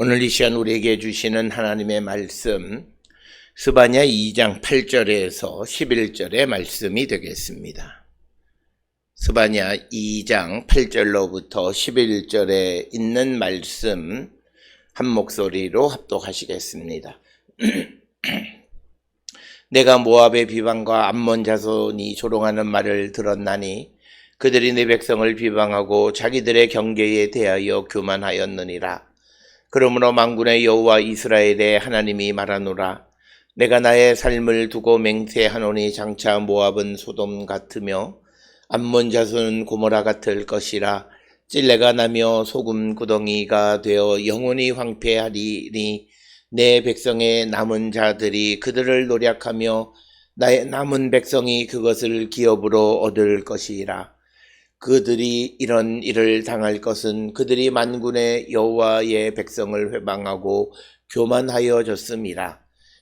오늘 이 시간 우리에게 주시는 하나님의 말씀 스바냐 2장 8절에서 11절의 말씀이 되겠습니다. 스바냐 2장 8절로부터 11절에 있는 말씀 한 목소리로 합독하시겠습니다. 내가 모압의 비방과 암몬 자손이 조롱하는 말을 들었나니 그들이 내 백성을 비방하고 자기들의 경계에 대하여 교만하였느니라. 그러므로 만군의 여호와 이스라엘의 하나님이 말하노라. 내가 나의 삶을 두고 맹세하노니 장차 모압은 소돔 같으며 암몬 자손은 고모라 같을 것이라. 찔레가 나며 소금 구덩이가 되어 영원히 황폐하리니 내 백성의 남은 자들이 그들을 노략하며 나의 남은 백성이 그것을 기업으로 얻을 것이라. 그들이 이런 일을 당할 것은 그들이 만군의 여호와의 백성을 회방하고 교만하여졌음이라.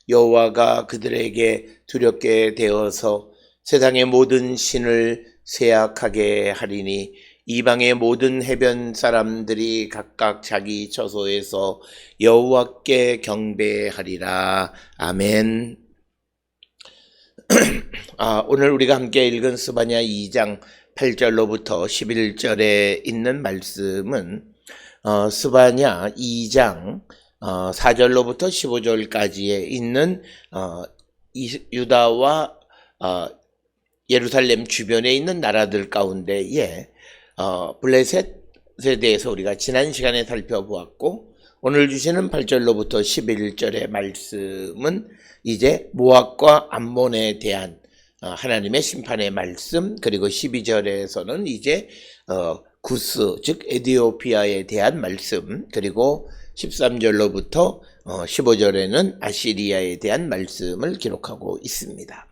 여호와가 그들에게 두렵게 되어서 세상의 모든 신을 쇠약하게 하리니 이방의 모든 해변 사람들이 각각 자기 처소에서 여호와께 경배하리라. 아멘. 오늘 우리가 함께 읽은 스바냐 2장 8절로부터 11절에 있는 말씀은 스바냐 2장 4절로부터 15절까지에 있는 유다와 예루살렘 주변에 있는 나라들 가운데에 블레셋에 대해서 우리가 지난 시간에 살펴보았고, 오늘 주시는 8절로부터 11절의 말씀은 이제 모압과 암몬에 대한 하나님의 심판의 말씀, 그리고 12절에서는 이제 구스 즉 에디오피아에 대한 말씀, 그리고 13절로부터 15절에는 아시리아에 대한 말씀을 기록하고 있습니다.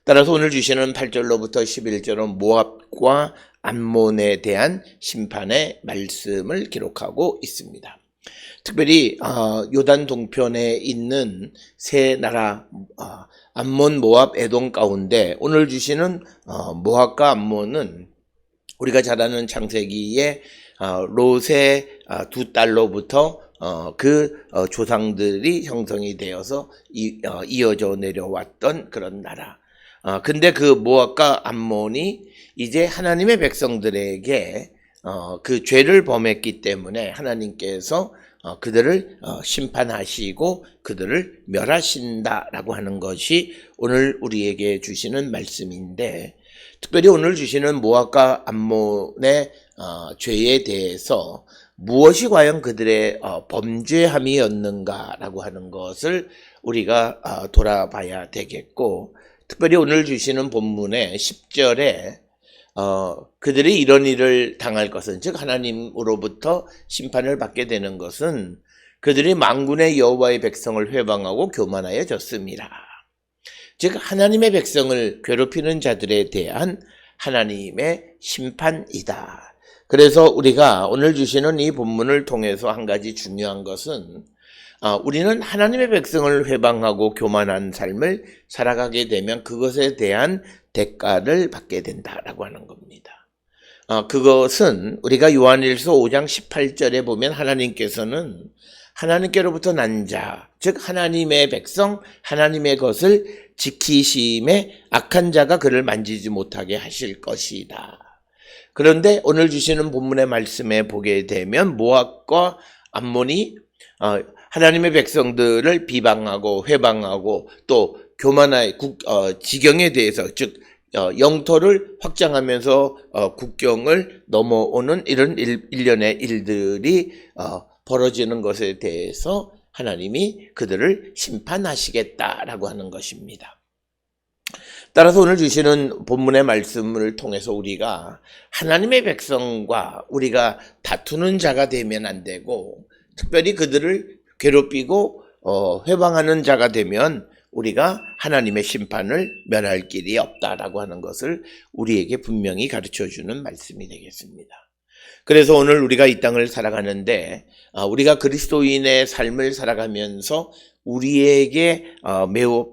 따라서 오늘 주시는 8절로부터 11절은 모압과 암몬에 대한 심판의 말씀을 기록하고 있습니다. 특별히 요단 동편에 있는 세 나라 암몬, 모압, 에돔 가운데 오늘 주시는 모압과 암몬은 우리가 잘 아는 창세기에 롯의 두 딸로부터 그 조상들이 형성이 되어서 이어져 내려왔던 그런 나라. 근데 그 모압과 암몬이 이제 하나님의 백성들에게 그 죄를 범했기 때문에 하나님께서 그들을 심판하시고 그들을 멸하신다라고 하는 것이 오늘 우리에게 주시는 말씀인데, 특별히 오늘 주시는 모압과 암몬의 죄에 대해서 무엇이 과연 그들의 범죄함이었는가라고 하는 것을 우리가 돌아봐야 되겠고, 특별히 오늘 주시는 본문의 10절에 그들이 이런 일을 당할 것은, 즉 하나님으로부터 심판을 받게 되는 것은 그들이 만군의 여호와의 백성을 회방하고 교만하여졌습니다. 즉 하나님의 백성을 괴롭히는 자들에 대한 하나님의 심판이다. 그래서 우리가 오늘 주시는 이 본문을 통해서 한 가지 중요한 것은 우리는 하나님의 백성을 회방하고 교만한 삶을 살아가게 되면 그것에 대한 대가를 받게 된다라고 하는 겁니다. 그것은 우리가 요한일서 5장 18절에 보면 하나님께서는 하나님께로부터 난 자, 즉 하나님의 백성, 하나님의 것을 지키심에 악한 자가 그를 만지지 못하게 하실 것이다. 그런데 오늘 주시는 본문의 말씀에 보게 되면 모압과 암몬이 하나님의 백성들을 비방하고 회방하고 또 교만의 지경에 대해서, 즉 영토를 확장하면서 국경을 넘어오는 이런 일련의 일들이 벌어지는 것에 대해서 하나님이 그들을 심판하시겠다라고 하는 것입니다. 따라서 오늘 주시는 본문의 말씀을 통해서 우리가 하나님의 백성과 우리가 다투는 자가 되면 안 되고, 특별히 그들을 괴롭히고 회방하는 자가 되면 우리가 하나님의 심판을 면할 길이 없다라고 하는 것을 우리에게 분명히 가르쳐주는 말씀이 되겠습니다. 그래서 오늘 우리가 이 땅을 살아가는데 우리가 그리스도인의 삶을 살아가면서 우리에게 매우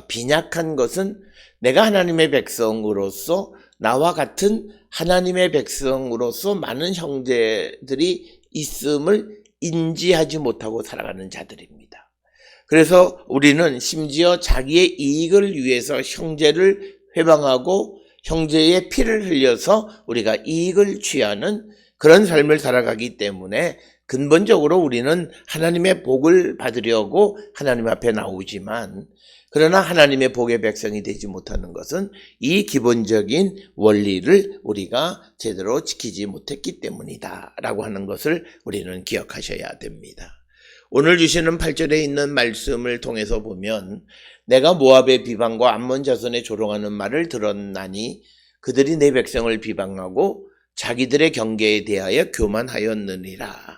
빈약한 것은 내가 하나님의 백성으로서 나와 같은 하나님의 백성으로서 많은 형제들이 있음을 인지하지 못하고 살아가는 자들입니다. 그래서 우리는 심지어 자기의 이익을 위해서 형제를 회방하고 형제의 피를 흘려서 우리가 이익을 취하는 그런 삶을 살아가기 때문에 근본적으로 우리는 하나님의 복을 받으려고 하나님 앞에 나오지만, 그러나 하나님의 복의 백성이 되지 못하는 것은 이 기본적인 원리를 우리가 제대로 지키지 못했기 때문이다 라고 하는 것을 우리는 기억하셔야 됩니다. 오늘 주시는 8절에 있는 말씀을 통해서 보면, 내가 모압의 비방과 암몬 자손의 조롱하는 말을 들었나니 그들이 내 백성을 비방하고 자기들의 경계에 대하여 교만하였느니라.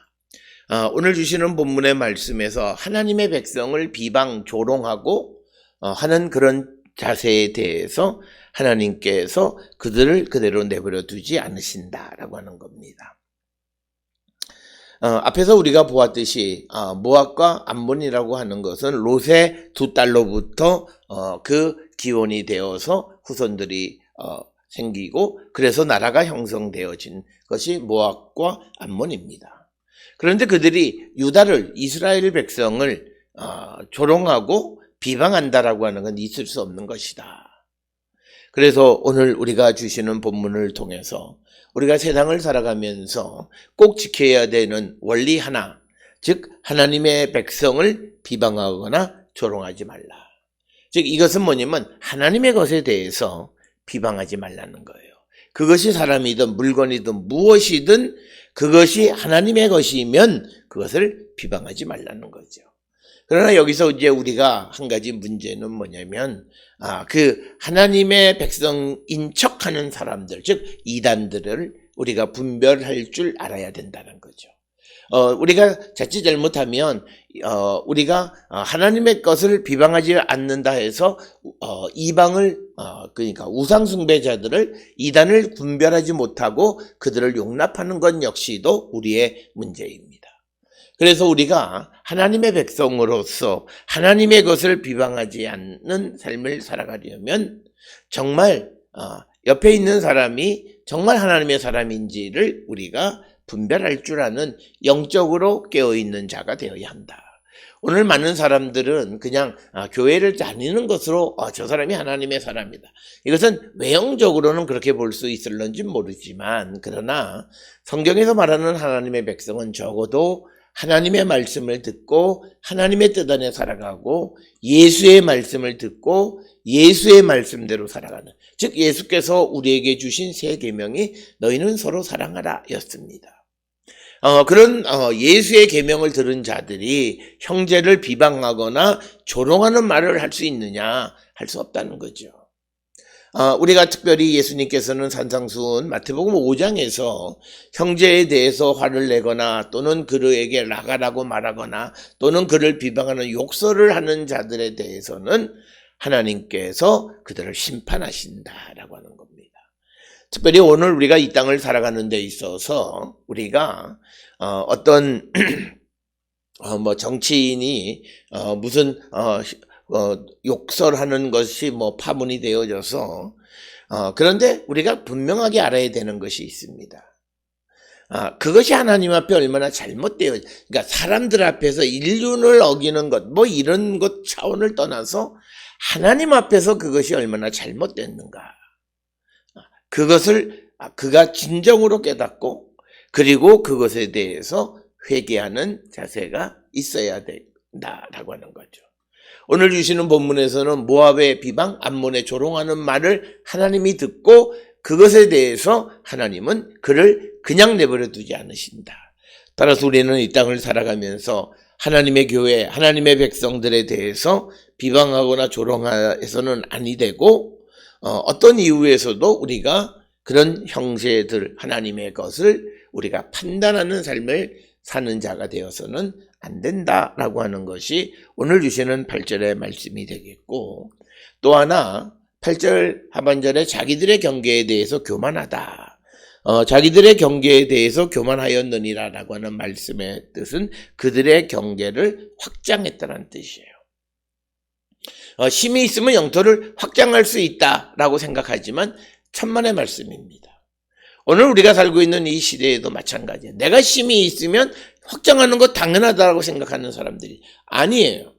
오늘 주시는 본문의 말씀에서 하나님의 백성을 비방, 조롱하고 하는 그런 자세에 대해서 하나님께서 그들을 그대로 내버려 두지 않으신다라고 하는 겁니다. 앞에서 우리가 보았듯이 모압과 암몬이라고 하는 것은 롯의 두 딸로부터 그 기원이 되어서 후손들이 생기고, 그래서 나라가 형성되어진 것이 모압과 암몬입니다. 그런데 그들이 유다를, 이스라엘 백성을 조롱하고 비방한다라고 하는 건 있을 수 없는 것이다. 그래서 오늘 우리가 주시는 본문을 통해서 우리가 세상을 살아가면서 꼭 지켜야 되는 원리 하나, 즉 하나님의 백성을 비방하거나 조롱하지 말라. 즉 이것은 뭐냐면 하나님의 것에 대해서 비방하지 말라는 거예요. 그것이 사람이든 물건이든 무엇이든 그것이 하나님의 것이면 그것을 비방하지 말라는 거죠. 그러나 여기서 이제 우리가 한 가지 문제는 뭐냐면, 그 하나님의 백성인 척하는 사람들, 즉 이단들을 우리가 분별할 줄 알아야 된다는 거죠. 우리가 자칫 잘못하면 우리가 하나님의 것을 비방하지 않는다 해서 이방을 그러니까 우상 숭배자들을, 이단을 분별하지 못하고 그들을 용납하는 것 역시도 우리의 문제입니다. 그래서 우리가 하나님의 백성으로서 하나님의 것을 비방하지 않는 삶을 살아가려면 정말 옆에 있는 사람이 정말 하나님의 사람인지를 우리가 분별할 줄 아는 영적으로 깨어있는 자가 되어야 한다. 오늘 많은 사람들은 그냥 교회를 다니는 것으로 저 사람이 하나님의 사람이다. 이것은 외형적으로는 그렇게 볼 수 있을런지 모르지만, 그러나 성경에서 말하는 하나님의 백성은 적어도 하나님의 말씀을 듣고 하나님의 뜻 안에 살아가고 예수의 말씀을 듣고 예수의 말씀대로 살아가는, 즉 예수께서 우리에게 주신 세 계명이 너희는 서로 사랑하라 였습니다. 그런 예수의 계명을 들은 자들이 형제를 비방하거나 조롱하는 말을 할 수 있느냐? 할 수 없다는 거죠. 우리가 특별히 예수님께서는 산상수훈 마태복음 5장에서 형제에 대해서 화를 내거나 또는 그에게 나가라고 말하거나 또는 그를 비방하는 욕설을 하는 자들에 대해서는 하나님께서 그들을 심판하신다라고 하는 겁니다. 특별히 오늘 우리가 이 땅을 살아가는 데 있어서 우리가 어떤 뭐 정치인이 무슨 욕설하는 것이 뭐 파문이 되어져서 그런데 우리가 분명하게 알아야 되는 것이 있습니다. 그것이 하나님 앞에 얼마나 잘못되어, 그러니까 사람들 앞에서 인륜을 어기는 것, 뭐 이런 것 차원을 떠나서 하나님 앞에서 그것이 얼마나 잘못됐는가. 그것을 그가 진정으로 깨닫고 그리고 그것에 대해서 회개하는 자세가 있어야 된다라고 하는 거죠. 오늘 주시는 본문에서는 모압의 비방, 암몬의 조롱하는 말을 하나님이 듣고 그것에 대해서 하나님은 그를 그냥 내버려 두지 않으신다. 따라서 우리는 이 땅을 살아가면서 하나님의 교회, 하나님의 백성들에 대해서 비방하거나 조롱해서는 아니 되고, 어떤 이유에서도 우리가 그런 형제들, 하나님의 것을 우리가 판단하는 삶을 사는 자가 되어서는 안 된다라고 하는 것이 오늘 주시는 8절의 말씀이 되겠고, 또 하나 8절 하반절에 자기들의 경계에 대해서 교만하다. 자기들의 경계에 대해서 교만하였느니라라고 하는 말씀의 뜻은 그들의 경계를 확장했다는 뜻이에요. 힘이 있으면 영토를 확장할 수 있다라고 생각하지만 천만의 말씀입니다. 오늘 우리가 살고 있는 이 시대에도 마찬가지예요. 내가 힘이 있으면 확장하는 거 당연하다고 생각하는 사람들이 아니에요.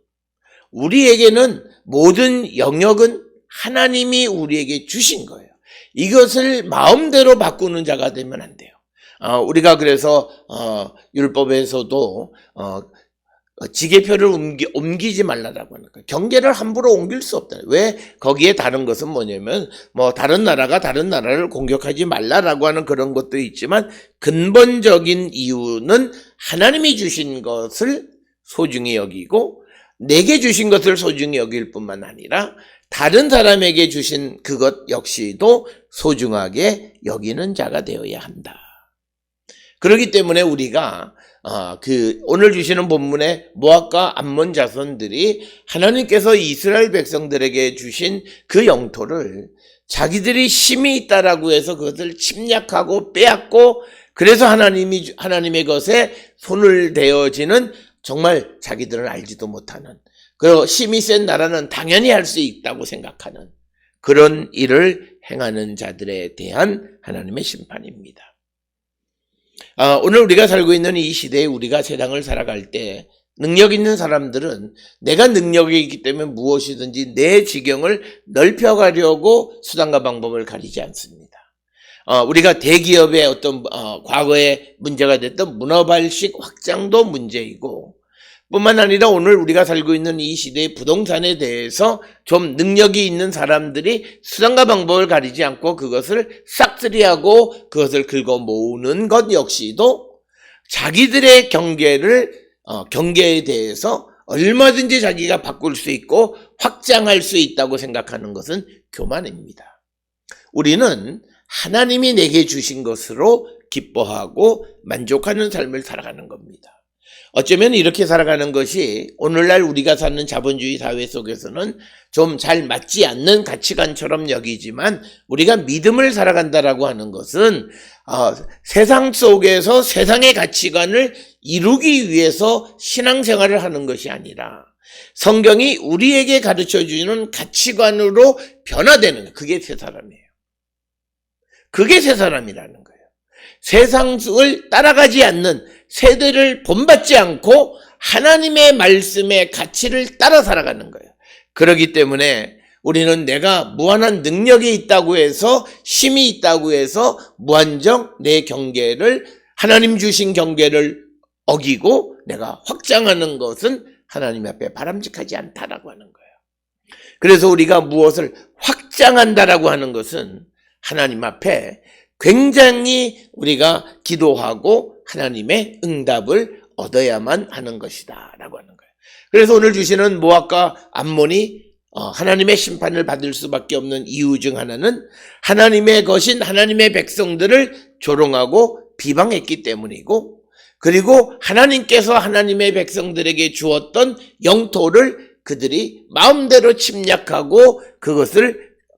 우리에게는 모든 영역은 하나님이 우리에게 주신 거예요. 이것을 마음대로 바꾸는 자가 되면 안 돼요. 우리가 그래서 율법에서도 지게표를 옮기지 말라라고 하는 거예요. 경계를 함부로 옮길 수 없다. 왜? 거기에 다른 것은 뭐냐면 다른 나라가 다른 나라를 공격하지 말라라고 하는 그런 것도 있지만 근본적인 이유는 하나님이 주신 것을 소중히 여기고 내게 주신 것을 소중히 여길 뿐만 아니라 다른 사람에게 주신 그것 역시도 소중하게 여기는 자가 되어야 한다. 그렇기 때문에 우리가 오늘 주시는 본문의 모압과 암몬 자손들이 하나님께서 이스라엘 백성들에게 주신 그 영토를 자기들이 힘이 있다라고 해서 그것을 침략하고 빼앗고 그래서 하나님의 것에 손을 대어지는 정말 자기들은 알지도 못하는 그리고 힘이 센 나라는 당연히 할 수 있다고 생각하는 그런 일을 행하는 자들에 대한 하나님의 심판입니다. 오늘 우리가 살고 있는 이 시대에 우리가 세상을 살아갈 때 능력 있는 사람들은 내가 능력이 있기 때문에 무엇이든지 내 지경을 넓혀가려고 수단과 방법을 가리지 않습니다. 우리가 대기업의 어떤 과거에 문제가 됐던 문어발식 확장도 문제이고 뿐만 아니라 오늘 우리가 살고 있는 이 시대의 부동산에 대해서 좀 능력이 있는 사람들이 수단과 방법을 가리지 않고 그것을 싹쓸이하고 그것을 긁어 모으는 것 역시도 자기들의 경계에 대해서 얼마든지 자기가 바꿀 수 있고 확장할 수 있다고 생각하는 것은 교만입니다. 우리는 하나님이 내게 주신 것으로 기뻐하고 만족하는 삶을 살아가는 겁니다. 어쩌면 이렇게 살아가는 것이 오늘날 우리가 사는 자본주의 사회 속에서는 좀 잘 맞지 않는 가치관처럼 여기지만 우리가 믿음을 살아간다라고 하는 것은 세상 속에서 세상의 가치관을 이루기 위해서 신앙생활을 하는 것이 아니라 성경이 우리에게 가르쳐주는 가치관으로 변화되는 그게 새 사람이에요. 그게 새 사람이라는 거예요. 세상을 따라가지 않는 세대를 본받지 않고 하나님의 말씀의 가치를 따라 살아가는 거예요. 그렇기 때문에 우리는 내가 무한한 능력이 있다고 해서 힘이 있다고 해서 무한정 내 경계를 하나님 주신 경계를 어기고 내가 확장하는 것은 하나님 앞에 바람직하지 않다라고 하는 거예요. 그래서 우리가 무엇을 확장한다라고 하는 것은 하나님 앞에 굉장히 우리가 기도하고 하나님의 응답을 얻어야만 하는 것이다 라고 하는 거예요. 그래서 오늘 주시는 모압과 암몬이 하나님의 심판을 받을 수밖에 없는 이유 중 하나는 하나님의 것인 하나님의 백성들을 조롱하고 비방했기 때문이고 그리고 하나님께서 하나님의 백성들에게 주었던 영토를 그들이 마음대로 침략하고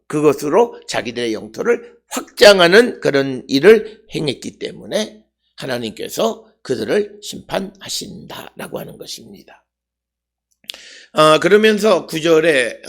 그것으로 자기들의 영토를 확장하는 그런 일을 행했기 때문에 하나님께서 그들을 심판하신다라고 하는 것입니다. 그러면서 9절에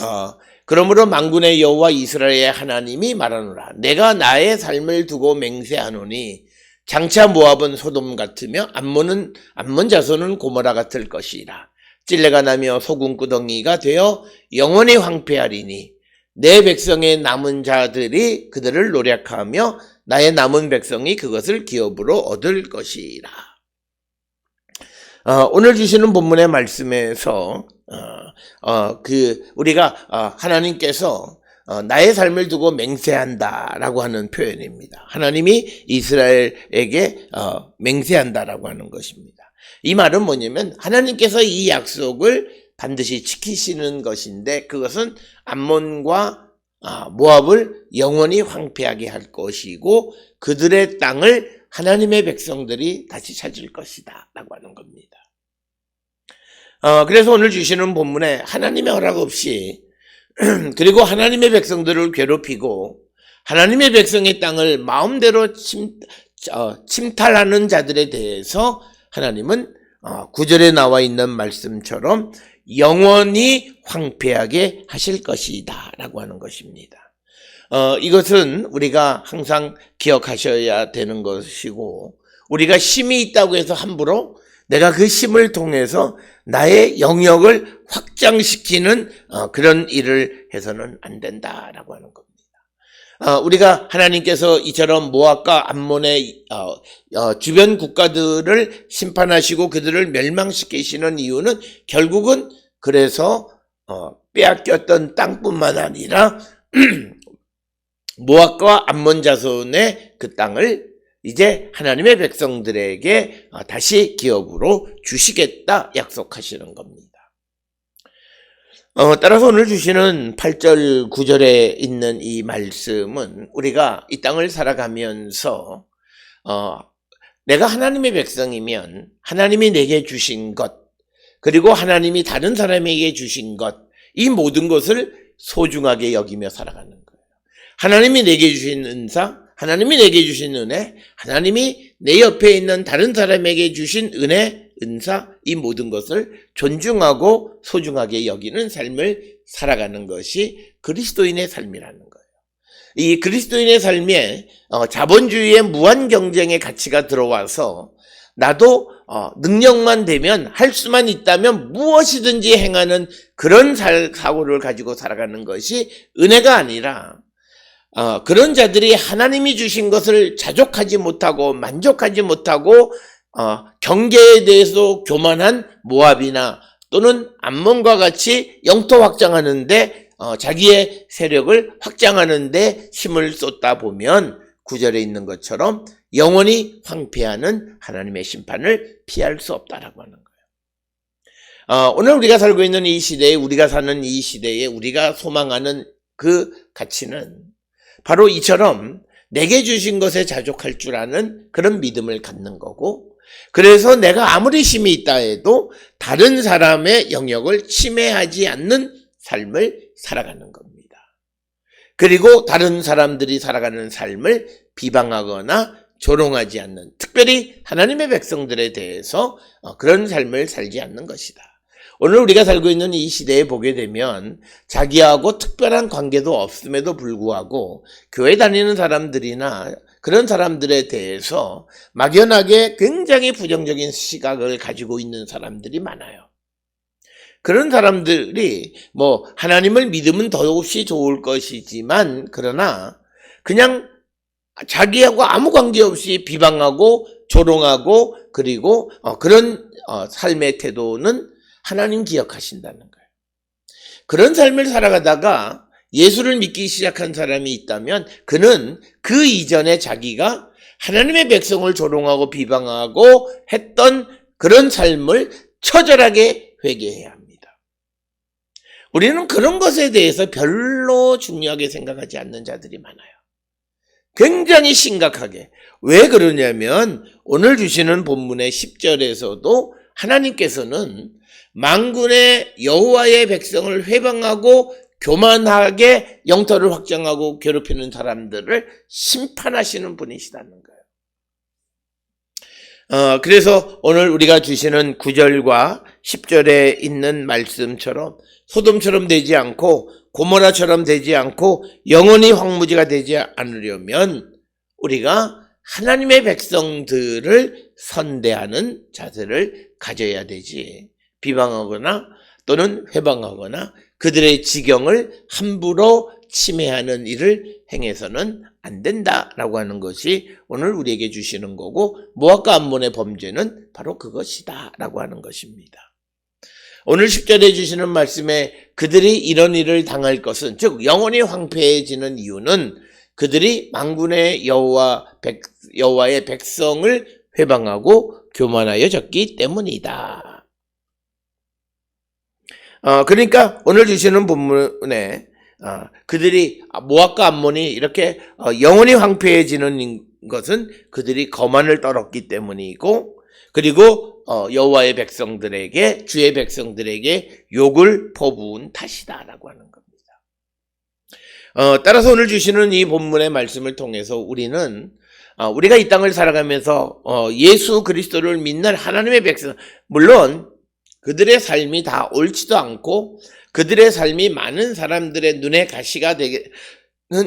그러므로 만군의 여호와 이스라엘의 하나님이 말하노라 내가 나의 삶을 두고 맹세하노니 장차 모압은 소돔 같으며 암몬 자손은 고모라 같을 것이라 찔레가 나며 소금구덩이가 되어 영원히 황폐하리니 내 백성의 남은 자들이 그들을 노략하며 나의 남은 백성이 그것을 기업으로 얻을 것이라. 오늘 주시는 본문의 말씀에서 우리가 하나님께서 나의 삶을 두고 맹세한다라고 하는 표현입니다. 하나님이 이스라엘에게 맹세한다라고 하는 것입니다. 이 말은 뭐냐면 하나님께서 이 약속을 반드시 지키시는 것인데 그것은 암몬과 모압을 영원히 황폐하게 할 것이고 그들의 땅을 하나님의 백성들이 다시 찾을 것이다 라고 하는 겁니다. 그래서 오늘 주시는 본문에 하나님의 허락 없이 그리고 하나님의 백성들을 괴롭히고 하나님의 백성의 땅을 마음대로 침탈하는 자들에 대해서 하나님은 9절에 나와 있는 말씀처럼 영원히 황폐하게 하실 것이다 라고 하는 것입니다. 이것은 우리가 항상 기억하셔야 되는 것이고 우리가 힘이 있다고 해서 함부로 내가 그 힘을 통해서 나의 영역을 확장시키는 그런 일을 해서는 안 된다라고 하는 겁니다. 우리가 하나님께서 이처럼 모압과 암몬의 주변 국가들을 심판하시고 그들을 멸망시키시는 이유는 결국은 그래서 빼앗겼던 땅뿐만 아니라 모압과 암몬 자손의 그 땅을 이제 하나님의 백성들에게 다시 기업으로 주시겠다 약속하시는 겁니다. 따라서 오늘 주시는 8절 9절에 있는 이 말씀은 우리가 이 땅을 살아가면서 내가 하나님의 백성이면 하나님이 내게 주신 것, 그리고 하나님이 다른 사람에게 주신 것, 이 모든 것을 소중하게 여기며 살아가는 거예요. 하나님이 내게 주신 은사, 하나님이 내게 주신 은혜, 하나님이 내 옆에 있는 다른 사람에게 주신 은혜, 은사, 이 모든 것을 존중하고 소중하게 여기는 삶을 살아가는 것이 그리스도인의 삶이라는 거예요. 이 그리스도인의 삶에 자본주의의 무한 경쟁의 가치가 들어와서 나도 능력만 되면, 할 수만 있다면 무엇이든지 행하는 그런 사고를 가지고 살아가는 것이 은혜가 아니라 그런 자들이 하나님이 주신 것을 자족하지 못하고 만족하지 못하고 경계에 대해서 교만한 모압이나 또는 암몬과 같이 영토 확장하는데 자기의 세력을 확장하는데 힘을 쏟다 보면 9절에 있는 것처럼 영원히 황폐하는 하나님의 심판을 피할 수 없다라고 하는 거예요. 오늘 우리가 살고 있는 이 시대에, 우리가 사는 이 시대에 우리가 소망하는 그 가치는 바로 이처럼 내게 주신 것에 자족할 줄 아는 그런 믿음을 갖는 거고, 그래서 내가 아무리 힘이 있다 해도 다른 사람의 영역을 침해하지 않는 삶을 살아가는 겁니다. 그리고 다른 사람들이 살아가는 삶을 비방하거나 조롱하지 않는, 특별히 하나님의 백성들에 대해서 그런 삶을 살지 않는 것이다. 오늘 우리가 살고 있는 이 시대에 보게 되면 자기하고 특별한 관계도 없음에도 불구하고 교회 다니는 사람들이나 그런 사람들에 대해서 막연하게 굉장히 부정적인 시각을 가지고 있는 사람들이 많아요. 그런 사람들이 하나님을 믿으면 더없이 좋을 것이지만, 그러나 그냥 자기하고 아무 관계없이 비방하고 조롱하고, 그리고 그런 삶의 태도는 하나님 기억하신다는 거예요. 그런 삶을 살아가다가 예수를 믿기 시작한 사람이 있다면 그는 그 이전에 자기가 하나님의 백성을 조롱하고 비방하고 했던 그런 삶을 처절하게 회개해야 합니다. 우리는 그런 것에 대해서 별로 중요하게 생각하지 않는 자들이 많아요. 굉장히 심각하게. 왜 그러냐면 오늘 주시는 본문의 10절에서도 하나님께서는 만군의 여호와의 백성을 회방하고 교만하게 영토를 확장하고 괴롭히는 사람들을 심판하시는 분이시다는 거예요. 그래서 오늘 우리가 주시는 9절과 10절에 있는 말씀처럼 소돔처럼 되지 않고 고모라처럼 되지 않고 영원히 황무지가 되지 않으려면 우리가 하나님의 백성들을 선대하는 자세를 가져야 되지, 비방하거나 또는 회방하거나 그들의 지경을 함부로 침해하는 일을 행해서는 안 된다라고 하는 것이 오늘 우리에게 주시는 거고, 모압과 암몬의 범죄는 바로 그것이다 라고 하는 것입니다. 오늘 10절에 주시는 말씀에 그들이 이런 일을 당할 것은, 즉 영원히 황폐해지는 이유는 그들이 만군의 여호와의 백성을 회방하고 교만하여졌기 때문이다. 그러니까 오늘 주시는 본문에 그들이 모압과 암몬이 이렇게 영원히 황폐해지는 것은 그들이 거만을 떨었기 때문이고, 그리고 여호와의 백성들에게, 주의 백성들에게 욕을 퍼부은 탓이다라고 하는 겁니다. 따라서 오늘 주시는 이 본문의 말씀을 통해서 우리는 우리가 이 땅을 살아가면서 예수 그리스도를 믿는 하나님의 백성, 물론 그들의 삶이 다 옳지도 않고 그들의 삶이 많은 사람들의 눈에 가시가 되는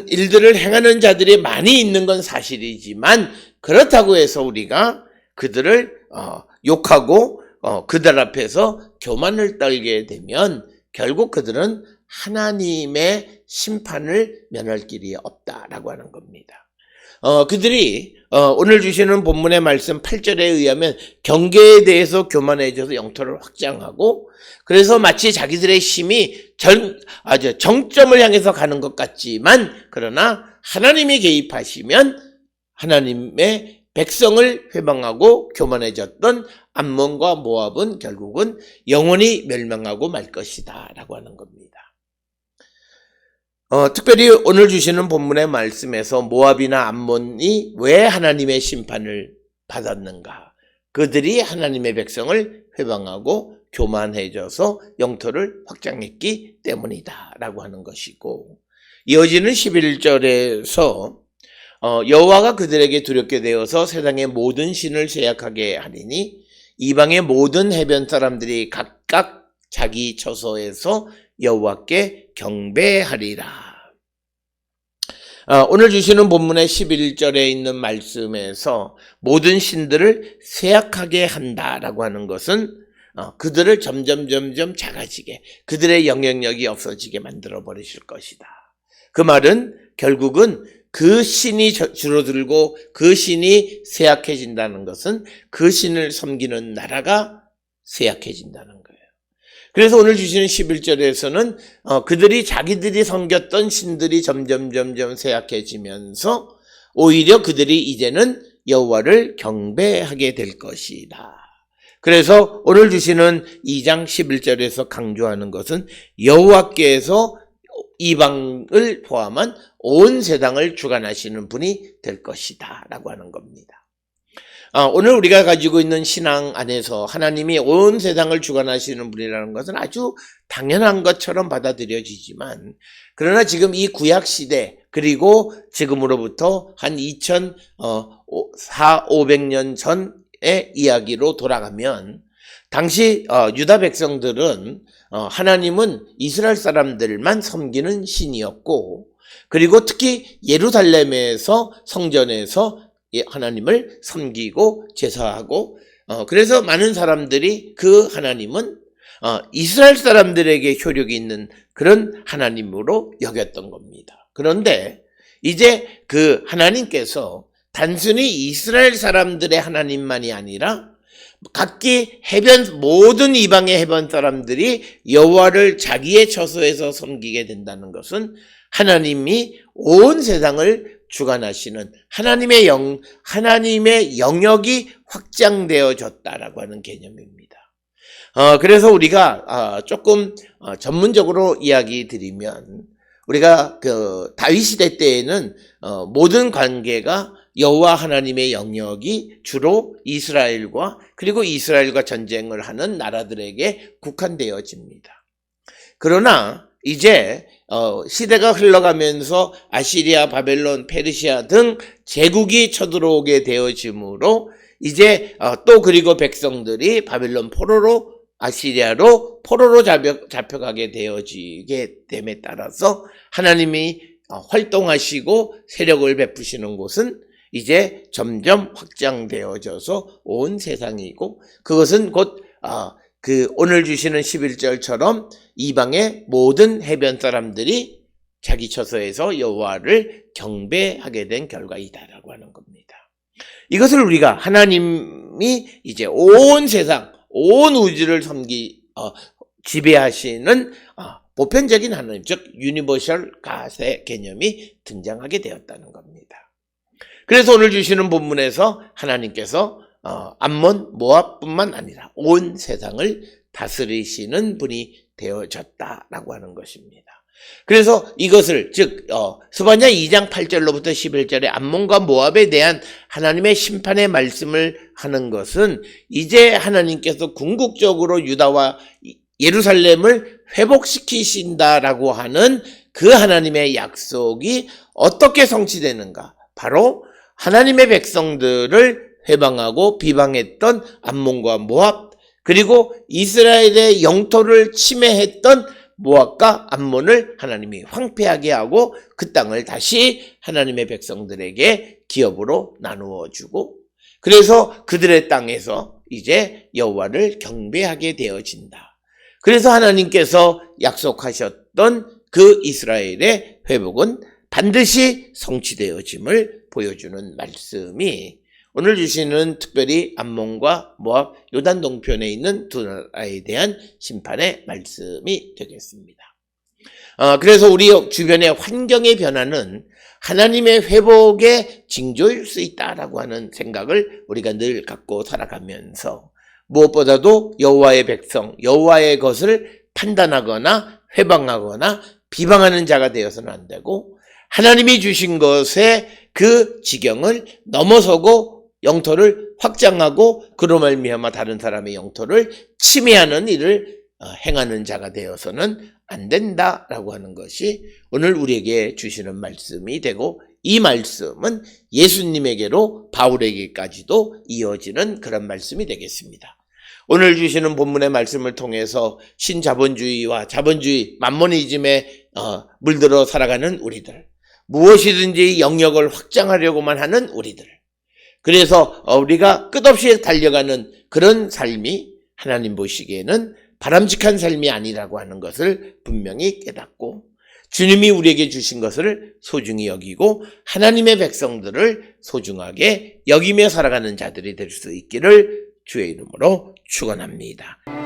일들을 행하는 자들이 많이 있는 건 사실이지만, 그렇다고 해서 우리가 그들을 욕하고 그들 앞에서 교만을 떨게 되면 결국 그들은 하나님의 심판을 면할 길이 없다라고 하는 겁니다. 그들이 오늘 주시는 본문의 말씀 8절에 의하면 경계에 대해서 교만해져서 영토를 확장하고, 그래서 마치 자기들의 힘이 아주 정점을 향해서 가는 것 같지만, 그러나 하나님이 개입하시면 하나님의 백성을 회방하고 교만해졌던 암몬과 모압은 결국은 영원히 멸망하고 말 것이다 라고 하는 겁니다. 특별히 오늘 주시는 본문의 말씀에서 모압이나 암몬이 왜 하나님의 심판을 받았는가? 그들이 하나님의 백성을 회방하고 교만해져서 영토를 확장했기 때문이다 라고 하는 것이고, 이어지는 11절에서 여호와가 그들에게 두렵게 되어서 세상의 모든 신을 제약하게 하리니 이방의 모든 해변 사람들이 각각 자기 처소에서 여호와께 경배하리라. 오늘 주시는 본문의 11절에 있는 말씀에서 모든 신들을 쇠약하게 한다라고 하는 것은 그들을 점점 작아지게, 그들의 영향력이 없어지게 만들어 버리실 것이다. 그 말은 결국은 그 신이 줄어들고 그 신이 쇠약해진다는 것은 그 신을 섬기는 나라가 쇠약해진다는 거예요. 그래서 오늘 주시는 11절에서는 그들이 자기들이 섬겼던 신들이 점점 쇠약해지면서 오히려 그들이 이제는 여호와를 경배하게 될 것이다. 그래서 오늘 주시는 2장 11절에서 강조하는 것은 여호와께서 이방을 포함한 온 세상을 주관하시는 분이 될 것이다 라고 하는 겁니다. 오늘 우리가 가지고 있는 신앙 안에서 하나님이 온 세상을 주관하시는 분이라는 것은 아주 당연한 것처럼 받아들여지지만, 그러나 지금 이 구약시대, 그리고 지금으로부터 한 500년 전의 이야기로 돌아가면, 당시 유다 백성들은 하나님은 이스라엘 사람들만 섬기는 신이었고, 그리고 특히 예루살렘에서 성전에서 하나님을 섬기고 제사하고, 그래서 많은 사람들이 그 하나님은 이스라엘 사람들에게 효력이 있는 그런 하나님으로 여겼던 겁니다. 그런데 이제 그 하나님께서 단순히 이스라엘 사람들의 하나님만이 아니라 각기 모든 이방의 해변 사람들이 여호와를 자기의 처소에서 섬기게 된다는 것은 하나님이 온 세상을 주관하시는 하나님의 영역이 확장되어졌다라고 하는 개념입니다. 그래서 우리가 조금 전문적으로 이야기 드리면, 우리가 그 다윗 시대 때에는 모든 관계가 여호와 하나님의 영역이 주로 이스라엘과, 그리고 이스라엘과 전쟁을 하는 나라들에게 국한되어집니다. 그러나 이제 시대가 흘러가면서 아시리아, 바벨론, 페르시아 등 제국이 쳐들어오게 되어지므로 이제 또 그리고 백성들이 바벨론 포로로, 아시리아로 포로로 잡혀가게 되어지게 됨에 따라서 하나님이 활동하시고 세력을 베푸시는 곳은 이제 점점 확장되어져서 온 세상이고, 그것은 곧 그 오늘 주시는 11절처럼 이방의 모든 해변 사람들이 자기 처소에서 여호와를 경배하게 된 결과이다라고 하는 겁니다. 이것을 우리가 하나님이 이제 온 세상, 온 우주를 지배하시는 보편적인 하나님, 즉 유니버셜 갓의 개념이 등장하게 되었다는 겁니다. 그래서 오늘 주시는 본문에서 하나님께서 암몬, 모압뿐만 아니라 온 세상을 다스리시는 분이 되어졌다라고 하는 것입니다. 그래서 이것을 즉 스바냐 2장 8절로부터 11절에 암몬과 모압에 대한 하나님의 심판의 말씀을 하는 것은 이제 하나님께서 궁극적으로 유다와 예루살렘을 회복시키신다라고 하는 그 하나님의 약속이 어떻게 성취되는가, 바로 하나님의 백성들을 회방하고 비방했던 암몬과 모압, 그리고 이스라엘의 영토를 침해했던 모압과 암몬을 하나님이 황폐하게 하고 그 땅을 다시 하나님의 백성들에게 기업으로 나누어 주고, 그래서 그들의 땅에서 이제 여호와를 경배하게 되어진다. 그래서 하나님께서 약속하셨던 그 이스라엘의 회복은 반드시 성취되어짐을 보여주는 말씀이 오늘 주시는 특별히 암몬과 모압 요단 동편에 있는 두 나라에 대한 심판의 말씀이 되겠습니다. 그래서 우리 주변의 환경의 변화는 하나님의 회복의 징조일 수 있다라고 하는 생각을 우리가 늘 갖고 살아가면서 무엇보다도 여호와의 백성, 여호와의 것을 판단하거나 회방하거나 비방하는 자가 되어서는 안 되고 하나님이 주신 것의 그 지경을 넘어서고 영토를 확장하고 그로 말미암아 다른 사람의 영토를 침해하는 일을 행하는 자가 되어서는 안 된다라고 하는 것이 오늘 우리에게 주시는 말씀이 되고 이 말씀은 예수님에게로 바울에게까지도 이어지는 그런 말씀이 되겠습니다. 오늘 주시는 본문의 말씀을 통해서 신자본주의와 자본주의, 만모니즘에 물들어 살아가는 우리들, 무엇이든지 영역을 확장하려고만 하는 우리들, 그래서 우리가 끝없이 달려가는 그런 삶이 하나님 보시기에는 바람직한 삶이 아니라고 하는 것을 분명히 깨닫고 주님이 우리에게 주신 것을 소중히 여기고 하나님의 백성들을 소중하게 여기며 살아가는 자들이 될 수 있기를 주의 이름으로 축원합니다.